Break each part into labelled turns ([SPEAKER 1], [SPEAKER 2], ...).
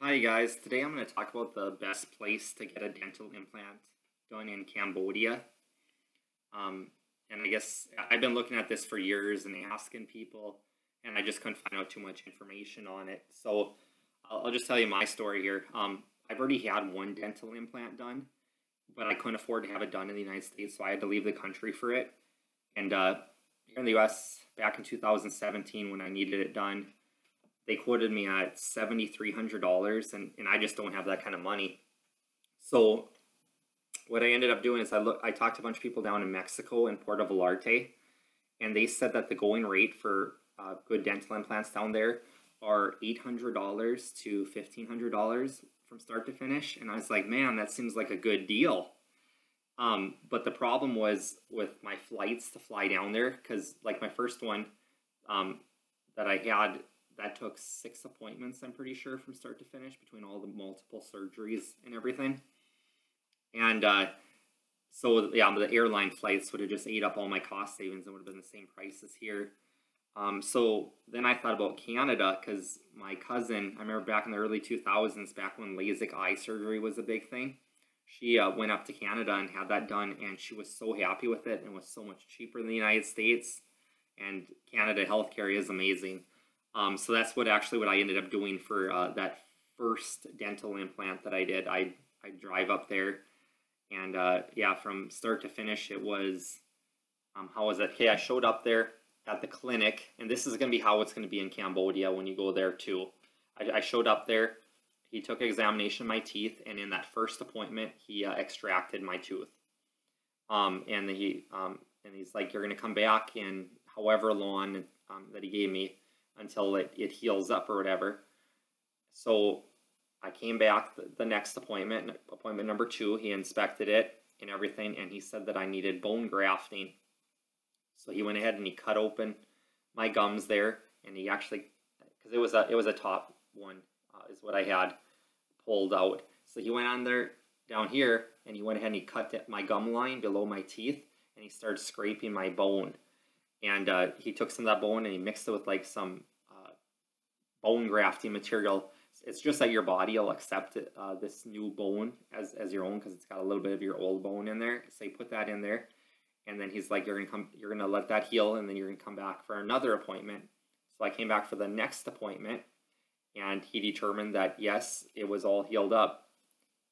[SPEAKER 1] Hi guys, today I'm going to talk about the best place to get a dental implant done in Cambodia. Um, and I guess I've been looking at this for years and asking people, and I just couldn't find out too much information on it. So I'll just tell you my story here. I've already had one dental implant done, but I couldn't afford to have it done in the United States, so I had to leave the country for it. And here in the US, back in 2017, when I needed it done, they quoted me at $7,300, and I just don't have that kind of money. So what I ended up doing is I talked to a bunch of people down in Mexico in Puerto Vallarta, and they said that the going rate for good dental implants down there are $800 to $1,500 from start to finish. And I was like, man, that seems like a good deal. But the problem was with my flights to fly down there, because like my first one that I had, that took 6 appointments, I'm pretty sure, from start to finish between all the multiple surgeries and everything. And so, yeah, the airline flights would have just ate up all my cost savings and would have been the same price as here. So then I thought about Canada, because my cousin, I remember back in the early 2000s, back when LASIK eye surgery was a big thing, she went up to Canada and had that done, and she was so happy with it, and it was so much cheaper than the United States. And Canada healthcare is amazing. So that's what I ended up doing for that first dental implant that I did. I drive up there, and yeah, from start to finish, it was, how was it? Okay, I showed up there at the clinic, and this is going to be how it's going to be in Cambodia when you go there too. I showed up there, he took an examination of my teeth, and in that first appointment, he extracted my tooth. And he's like, you're going to come back in however long that he gave me, until it heals up or whatever. So I came back the next appointment number 2. He inspected it and everything, and he said that I needed bone grafting. So he went ahead and he cut open my gums there, and he actually, because it was a top one, is what I had pulled out. So he went on there down here, and he went ahead and he cut my gum line below my teeth, and he started scraping my bone. And he took some of that bone and he mixed it with like some bone grafting material. It's just that your body will accept it, this new bone as your own, because it's got a little bit of your old bone in there. So he put that in there, and then he's like, you're gonna let that heal, and then you're gonna come back for another appointment. So I came back for the next appointment, and he determined that yes, it was all healed up.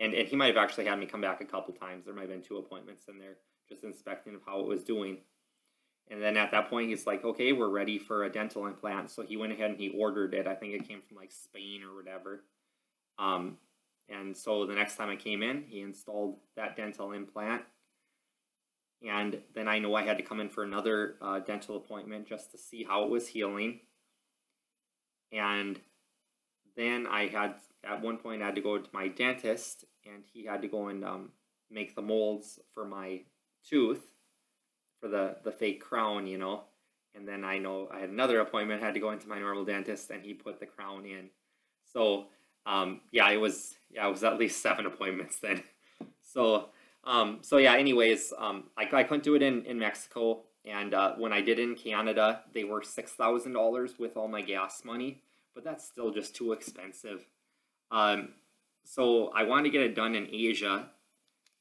[SPEAKER 1] And he might have actually had me come back a couple times. There might have been 2 appointments in there, just inspecting of how it was doing. And then at that point, he's like, okay, we're ready for a dental implant. So he went ahead and he ordered it. I think it came from like Spain or whatever. And so the next time I came in, he installed that dental implant. And then I know I had to come in for another dental appointment just to see how it was healing. And then at one point, I had to go to my dentist, and he had to go and make the molds for my tooth, for the fake crown, you know. And then I know I had another appointment, had to go into my normal dentist, and he put the crown in. So yeah, it was at least 7 appointments then. So yeah, anyways, I couldn't do it in Mexico, and when I did in Canada, they were $6,000 with all my gas money, but that's still just too expensive. So I wanted to get it done in Asia,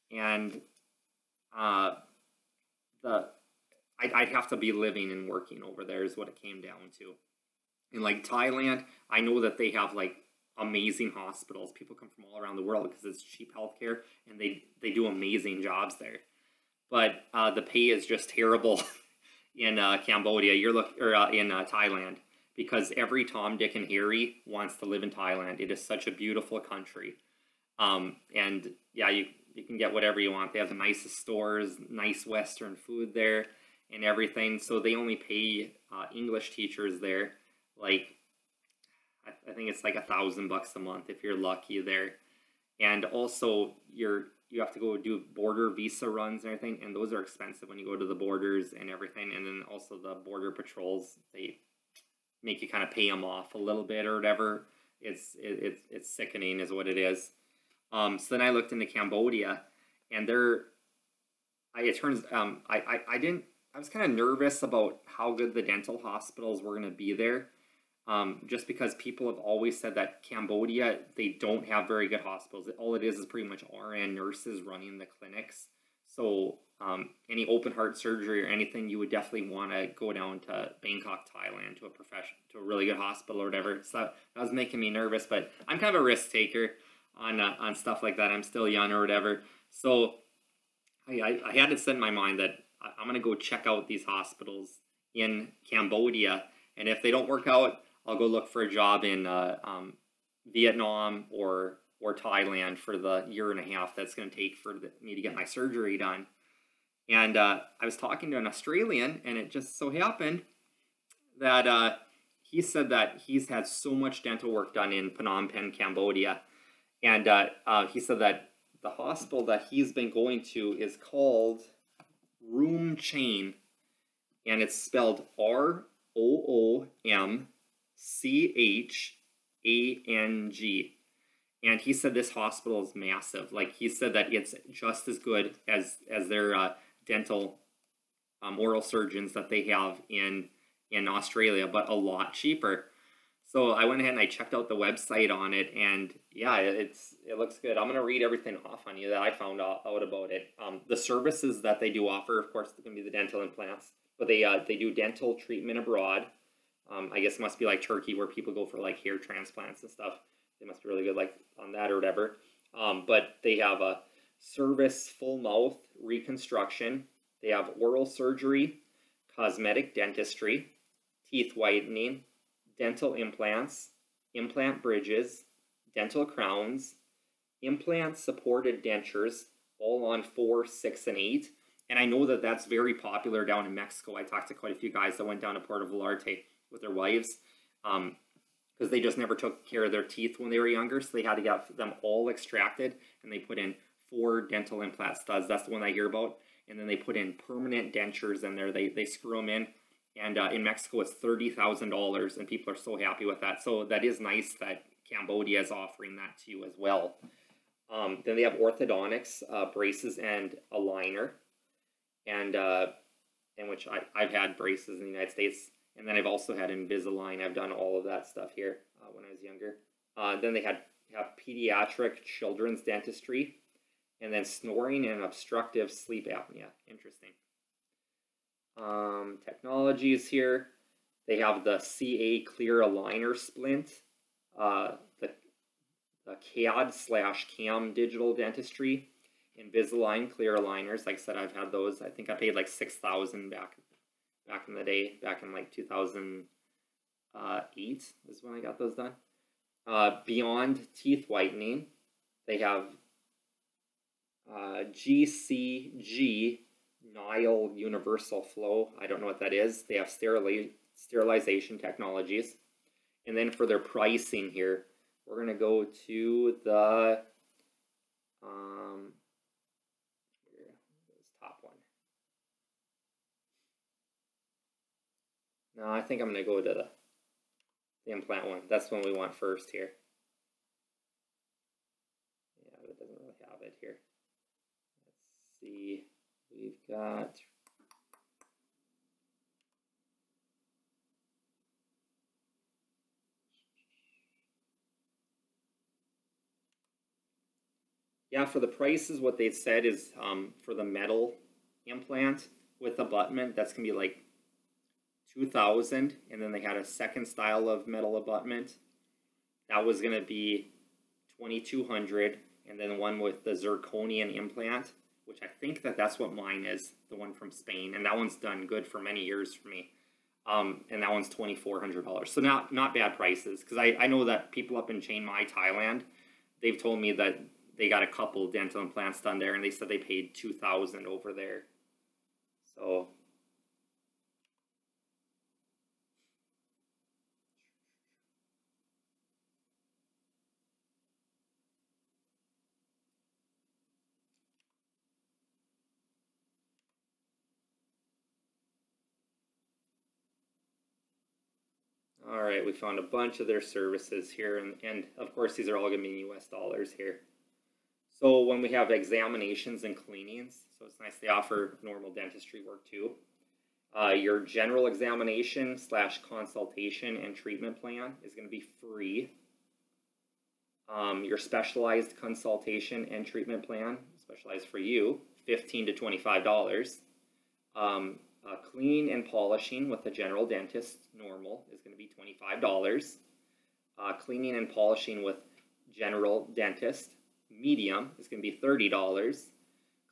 [SPEAKER 1] and I'd have to be living and working over there is what it came down to. In like Thailand, I know that they have like amazing hospitals. People come from all around the world because it's cheap healthcare, and they do amazing jobs there. But the pay is just terrible in Cambodia. In Thailand, because every Tom, Dick, and Harry wants to live in Thailand. It is such a beautiful country, and yeah, you can get whatever you want. They have the nicest stores, nice Western food there, and everything. So they only pay English teachers there like, I think it's like $1,000 a month if you're lucky there. And also you have to go do border visa runs and everything, and those are expensive when you go to the borders and everything. And then also the border patrols, they make you kind of pay them off a little bit or whatever. It's sickening is what it is. So then I looked into Cambodia, and it turns I was kind of nervous about how good the dental hospitals were going to be there. just because people have always said that Cambodia, they don't have very good hospitals. All it is pretty much RN nurses running the clinics. So any open heart surgery or anything, you would definitely want to go down to Bangkok, Thailand, to a really good hospital or whatever. So that was making me nervous, but I'm kind of a risk taker on stuff like that. I'm still young or whatever. So I had it set in my mind that I'm going to go check out these hospitals in Cambodia. And if they don't work out, I'll go look for a job in Vietnam or Thailand for the year and a half that's going to take for me to get my surgery done. And I was talking to an Australian, and it just so happened that he said that he's had so much dental work done in Phnom Penh, Cambodia. And he said that the hospital that he's been going to is called Room Chain, and it's spelled ROOMCHANG. And he said this hospital is massive. Like, he said that it's just as good as their dental oral surgeons that they have in Australia, but a lot cheaper. So I went ahead and I checked out the website on it, and yeah, it looks good. I'm gonna read everything off on you that I found out about it. The services that they do offer, of course, can be the dental implants, but they do dental treatment abroad. I guess it must be like Turkey, where people go for like hair transplants and stuff. They must be really good, like on that or whatever. But they have a service full mouth reconstruction. They have oral surgery, cosmetic dentistry, teeth whitening, dental implants, implant bridges, dental crowns, implant supported dentures, all on 4, 6, and 8. And I know that that's very popular down in Mexico. I talked to quite a few guys that went down to Puerto Vallarta with their wives, because they just never took care of their teeth when they were younger, so they had to get them all extracted, and they put in 4 dental implant studs. That's the one I hear about. And then they put in permanent dentures in there. They screw them in. And in Mexico, it's $30,000, and people are so happy with that. So that is nice that Cambodia is offering that to you as well. Then they have orthodontics, braces, and a liner, and which I've had braces in the United States. And then I've also had Invisalign. I've done all of that stuff here when I was younger. Then they have pediatric children's dentistry, and then snoring and obstructive sleep apnea. Interesting. Technologies here. They have the CA clear aligner splint, the CAD/CAM digital dentistry, Invisalign clear aligners. Like I said, I've had those. I think I paid like $6,000 back in the day, back in like 2008 is when I got those done. Beyond teeth whitening, they have GCG Nile Universal Flow. I don't know what that is. They have sterilization technologies. And then for their pricing here, we're going to go to the this top one. No, I think I'm going to go to the implant one. That's the one we want first here. Yeah, but it doesn't really have it here. Let's see. We've got for the prices, what they said is for the metal implant with abutment, that's gonna be like $2,000, and then they had a second style of metal abutment that was gonna be $2,200, and then one with the zirconian implant, which I think that's what mine is, the one from Spain, and that one's done good for many years for me. And that one's $2,400. So not bad prices, because I know that people up in Chiang Mai, Thailand, they've told me that they got a couple dental implants done there, and they said they paid $2,000 over there. So all right, we found a bunch of their services here, and of course these are all going to be in US dollars here. So when we have examinations and cleanings, so it's nice they offer normal dentistry work too. Your general examination / consultation and treatment plan is going to be free. Your specialized consultation and treatment plan, specialized for you, $15 to $25. Cleaning and polishing with a general dentist, normal, is going to be $25. Cleaning and polishing with general dentist, medium, is going to be $30.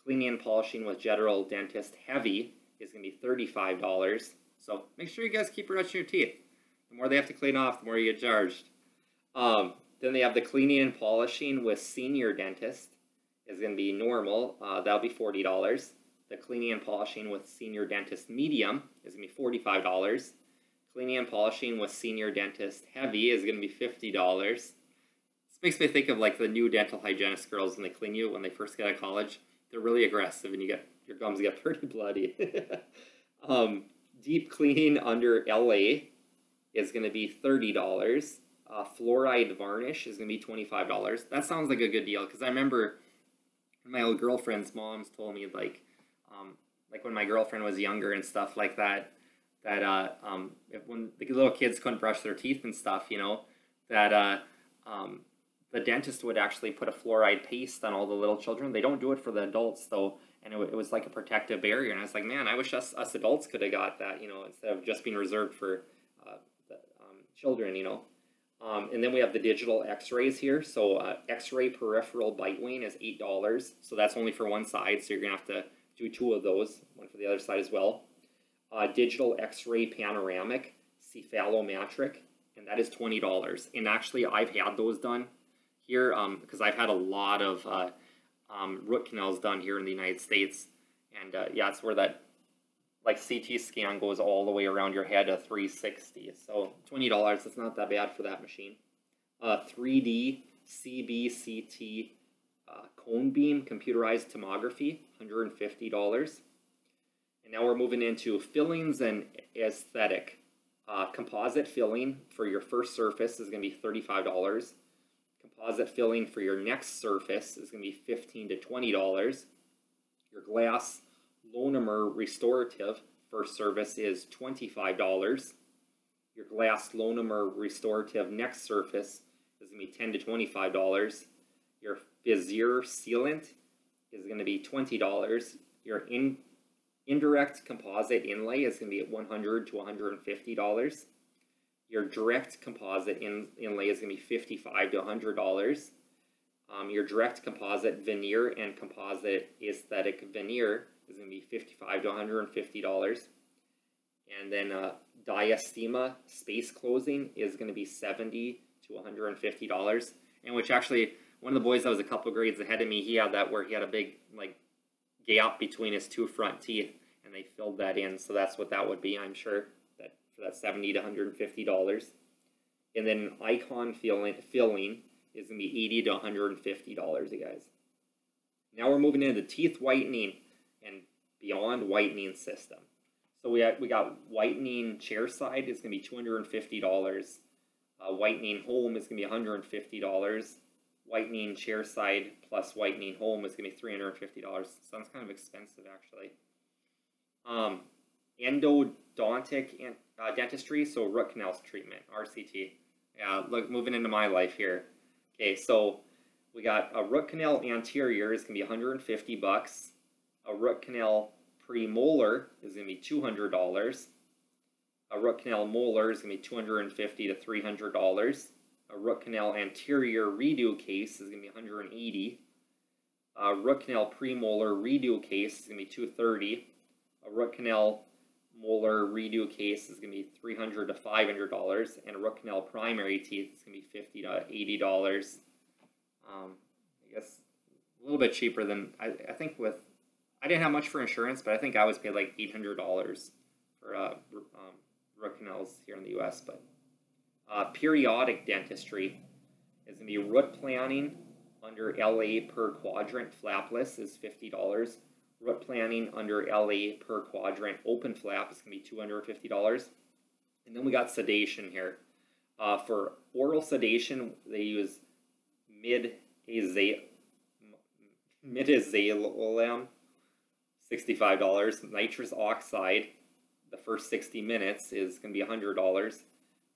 [SPEAKER 1] Cleaning and polishing with general dentist, heavy, is going to be $35. So make sure you guys keep brushing your teeth. The more they have to clean off, the more you get charged. Then they have the cleaning and polishing with senior dentist is going to be normal. That'll be $40. The cleaning and polishing with senior dentist medium is going to be $45. Cleaning and polishing with senior dentist heavy is going to be $50. This makes me think of like the new dental hygienist girls when they clean you when they first get out of college. They're really aggressive and your gums get pretty bloody. Deep cleaning under LA is going to be $30. Fluoride varnish is going to be $25. That sounds like a good deal because I remember my old girlfriend's moms told me like when my girlfriend was younger and stuff like that, when the little kids couldn't brush their teeth and stuff, you know, that the dentist would actually put a fluoride paste on all the little children. They don't do it for the adults though, and it was like a protective barrier. And I was like, man, I wish us adults could have got that, you know, instead of just being reserved for the children, you know. And then we have the digital x-rays here. So x-ray peripheral bite wing is $8. So that's only for one side. So you're going to have to do 2 of those, one for the other side as well. Digital x-ray panoramic cephalometric, and that is $20. And actually, I've had those done here because I've had a lot of root canals done here in the United States. And yeah, it's where that like CT scan goes all the way around your head at 360. So $20, it's not that bad for that machine. 3D CBCT cone beam computerized tomography, $150. And now we're moving into fillings and aesthetic. Composite filling for your first surface is going to be $35. Composite filling for your next surface is going to be $15 to $20. Your glass Lonomer restorative first service is $25. Your glass Lonomer restorative next surface is going to be $10 to $25. Your Vizier sealant is going to be $20. Your indirect composite inlay is going to be at $100 to $150. Your direct composite inlay is going to be $55 to $100. Your direct composite veneer and composite aesthetic veneer is going to be $55 to $150. And then diastema space closing is going to be $70 to $150. And which actually, one of the boys that was a couple grades ahead of me, he had that where he had a big like gap between his 2 front teeth, and they filled that in. So that's what that would be, I'm sure, that for that $70 to $150. And then icon filling is going to be $80 to $150, you guys. Now we're moving into the teeth whitening and beyond whitening system. So we got whitening chair side is going to be $250. Whitening home is going to be $150. Whitening chair side plus whitening home is going to be $350. Sounds kind of expensive, actually. Endodontic dentistry, so root canals treatment, RCT. Yeah, look, moving into my life here. Okay, so we got a root canal anterior is going to be $150. A root canal premolar is going to be $200. A root canal molar is going to be $250 to $300. A root canal anterior redo case is going to be $180. A root canal premolar redo case is going to be $230. A root canal molar redo case is going to be $300 to $500, and a root canal primary teeth is going to be $50 to $80. I guess a little bit cheaper than I think with. I didn't have much for insurance, but I think I was paid like $800 for root canals here in the U.S. But periodic dentistry is going to be root planning under LA per quadrant flapless is $50. Root planning under LA per quadrant open flap is going to be $250. And then we got sedation here. For oral sedation, they use midazolam, $65. Nitrous oxide, the first 60 minutes is going to be $100.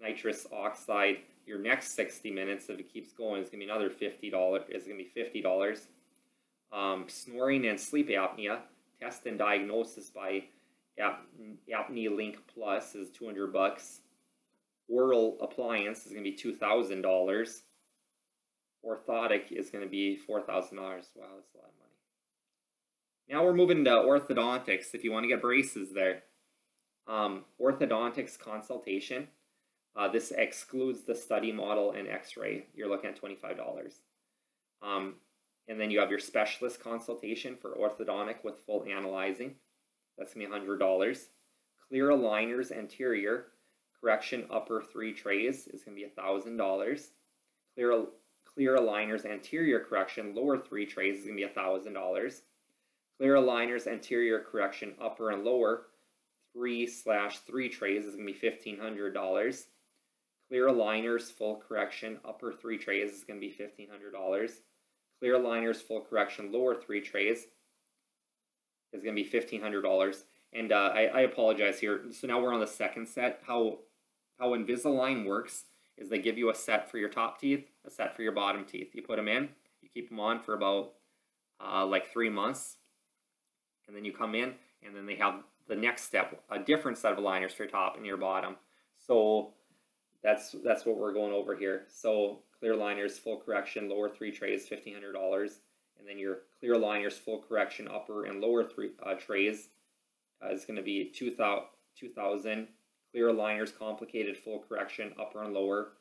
[SPEAKER 1] Nitrous oxide, your next 60 minutes, if it keeps going, is going to be another $50. It's going to be $50. Snoring and sleep apnea, test and diagnosis by Apnea Link Plus is $200. Oral appliance is going to be $2,000. Orthotic is going to be $4,000. Wow, that's a lot of money. Now we're moving to orthodontics. If you want to get braces there, orthodontics consultation. This excludes the study model and X-ray. You're looking at $25. And then you have your specialist consultation for orthodontic with full analyzing. That's going to be $100. Clear aligners anterior correction upper 3 trays is going to be $1,000. Clear aligners anterior correction lower 3 trays is going to be $1,000. Clear aligners anterior correction upper and lower 3/3 trays is going to be $1,500. Clear aligners full correction upper 3 trays is going to be $1,500. Clear aligners full correction lower 3 trays is going to be $1,500. And I apologize here. So now we're on the second set. How Invisalign works is they give you a set for your top teeth, a set for your bottom teeth. You put them in, you keep them on for about like 3 months, and then you come in, and then they have the next step, a different set of aligners for your top and your bottom. So that's what we're going over here. So clear aligners full correction lower 3 trays $1,500, and then your clear aligners full correction upper and lower 3 trays is going to be $2,000. Clear aligners complicated full correction upper and lower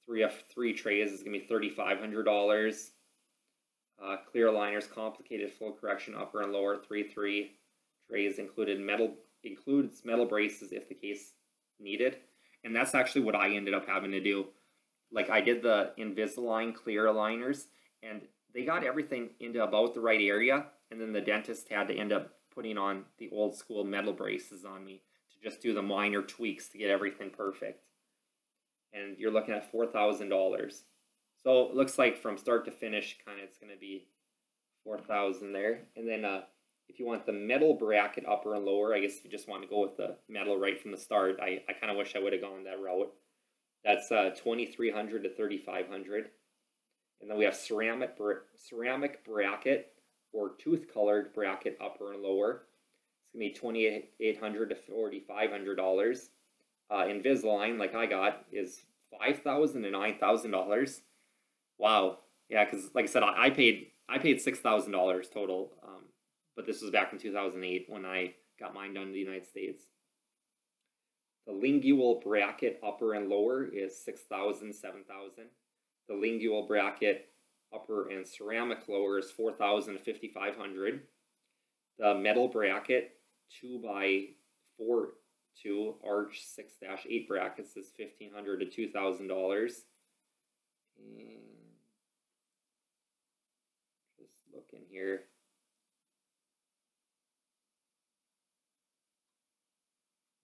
[SPEAKER 1] 3 trays is going to be $3,500. Clear aligners complicated full correction upper and lower 3 trays includes metal braces if the case needed. And that's actually what I ended up having to do. Like, I did the Invisalign clear aligners, and they got everything into about the right area, and then the dentist had to end up putting on the old school metal braces on me to just do the minor tweaks to get everything perfect. And you're looking at $4,000. So it looks like from start to finish, kind of it's going to be $4,000 there. And then if you want the metal bracket upper and lower, I guess if you just want to go with the metal right from the start, I kind of wish I would have gone that route. That's $2,300 to $3,500. And then we have ceramic bracket or tooth colored bracket upper and lower. It's going to be $2,800 to $4,500. Invisalign, like I got, is $5,000 to $9,000. Wow. Yeah, because like I said, I paid $6,000 total. But this was back in 2008 when I got mine done in the United States. The lingual bracket upper and lower is $6,000, $7,000. The lingual bracket upper and ceramic lower is $4,000 to $5,500. The metal bracket 2x4 arch 6-8 brackets is $1,500 to $2,000. And just looking here.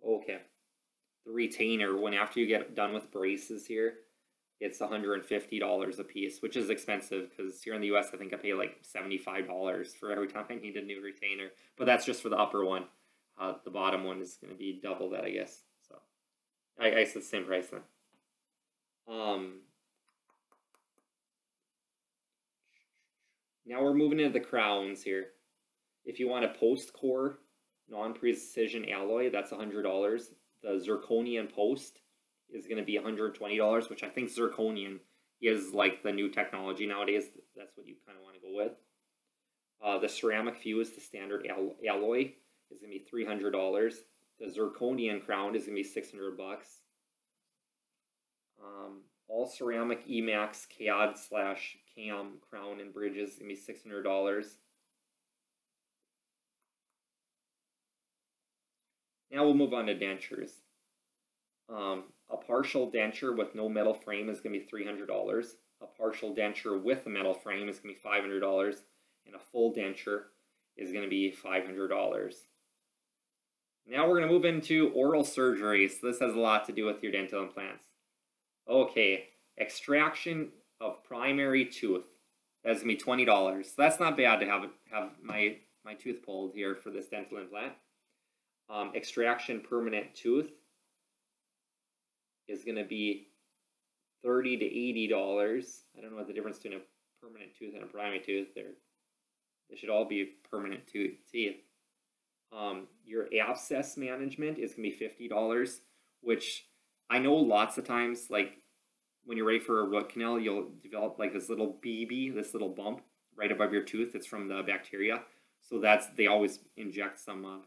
[SPEAKER 1] Okay, the retainer, when after you get done with braces here, it's $150 a piece, which is expensive because here in the US I think I pay like $75 for every time I need a new retainer. But that's just for the upper one. The bottom one is going to be double that, I guess. So I guess it's the same price then. Now we're moving into the crowns here. If you want a post-core non-precision alloy, that's $100. The zirconian post is going to be $120, which I think zirconian is like the new technology nowadays. That's what you kind of want to go with. The ceramic fuse, the standard alloy, is going to be $300. The zirconian crown is going to be $600. All ceramic Emax CAD/CAM crown and bridges is going to be $600. Now we'll move on to dentures. A partial denture with no metal frame is going to be $300. A partial denture with a metal frame is going to be $500. And a full denture is going to be $500. Now we're going to move into oral surgery. So this has a lot to do with your dental implants. Okay, extraction of primary tooth. That's going to be $20. So that's not bad to have my tooth pulled here for this dental implant.
[SPEAKER 2] extraction permanent tooth is going to be $30 to $80. I don't know what the difference between a permanent tooth and a primary tooth. They should all be permanent teeth. Your abscess management is going to be $50, which I know lots of times, like when you're ready for a root canal, you'll develop like this little BB, this little bump right above your tooth. It's from the bacteria. So they always inject some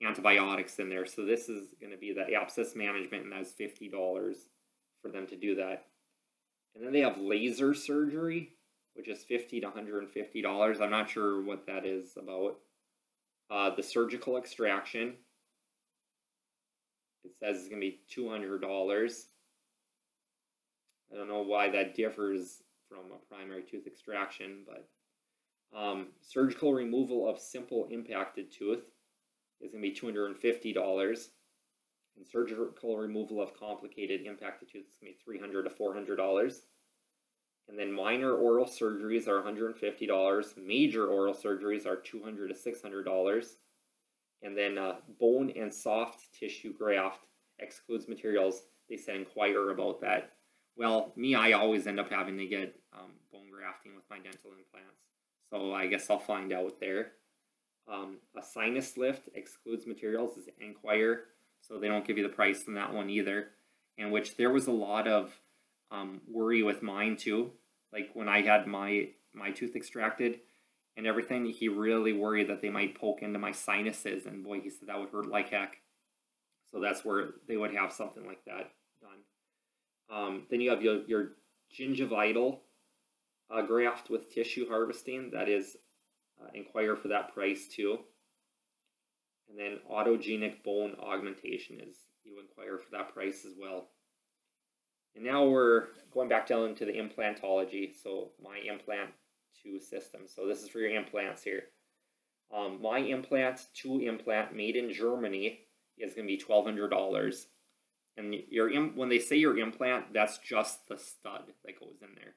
[SPEAKER 2] antibiotics in there. So this is going to be the abscess management, and that's $50 for them to do that. And then they have laser surgery, which is $50 to $150. I'm not sure what that is about. The surgical extraction, it says it's going to be $200. I don't know why that differs from a primary tooth extraction, but surgical removal of simple impacted tooth is going to be $250. And surgical removal of complicated impacted tooth is going to be $300 to $400. And then minor oral surgeries are $150. Major oral surgeries are $200 to $600. And then bone and soft tissue graft excludes materials. They said inquire about that. Well, I always end up having to get bone grafting with my dental implants. So I guess I'll find out there. A sinus lift excludes materials is inquire. So they don't give you the price on that one either. And which there was a lot of worry with mine too. Like when I had my tooth extracted and everything, he really worried that they might poke into my sinuses, and boy, he said that would hurt like heck. So that's where they would have something like that done. Then you have your gingivital graft with tissue harvesting. That is inquire for that price too. And then autogenic bone augmentation is you inquire for that price as well. And now we're going back down into the implantology, so my implant 2 system. So this is for your implants here. My implant 2 implant made in Germany is going to be $1,200. And when they say your implant, that's just the stud that goes in there.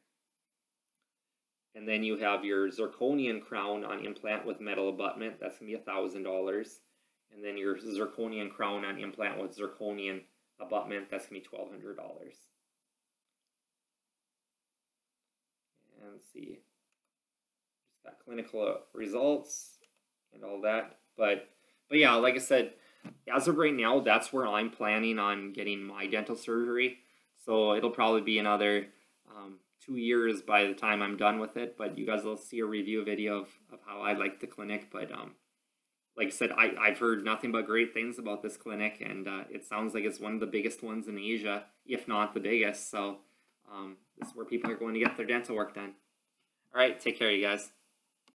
[SPEAKER 2] And then you have your zirconian crown on implant with metal abutment. That's going to be $1,000. And then your zirconian crown on implant with zirconian abutment. That's going to be $1,200. And let's see. Just got clinical results and all that. But yeah, like I said, as of right now, that's where I'm planning on getting my dental surgery. So it'll probably be another 2 years by the time I'm done with it. But you guys will see a review video of how I like the clinic. But like I said, I've heard nothing but great things about this clinic. And it sounds like it's one of the biggest ones in Asia, if not the biggest. So this is where people are going to get their dental work done. All right, take care, you guys.